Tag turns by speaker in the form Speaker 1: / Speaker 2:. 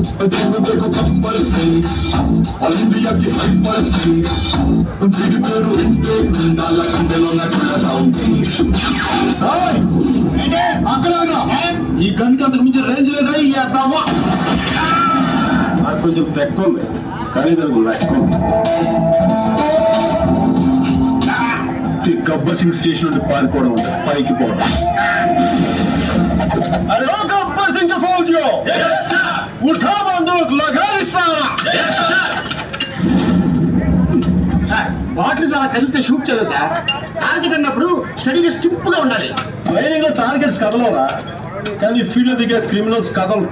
Speaker 1: देखो कपल से all India की हाइपर से వీడి పేరు వింటే నాల కండెలో నడుల సౌండ్ ఏంటే అక్కలాగా ఈ గన్కి అంతకు మించి రేంజ్ లేదా ఈ అద్దామా నాకు కొంచెం తక్కువ ఉంది కానీ దానికి లెక్క గబ్బర్ సింగ్ స్టేషన్ నుండి పారిపోవడం ఉంటుంది పైకి పోవడం अरे ओ गब्बर सिंह के फौजियों उठा बंदूक लगा निशाना సార్ బాటిల్స్ అలా కలిపితే షూట్ చేయలేదు సార్ టార్గెట్ అన్నప్పుడు స్టడీగా స్టిప్ గా ఉండాలి ట్రైనింగ్ లో టార్గెట్స్ కదలరా కానీ ఫీల్డ్ దిగే క్రిమినల్స్ కదలు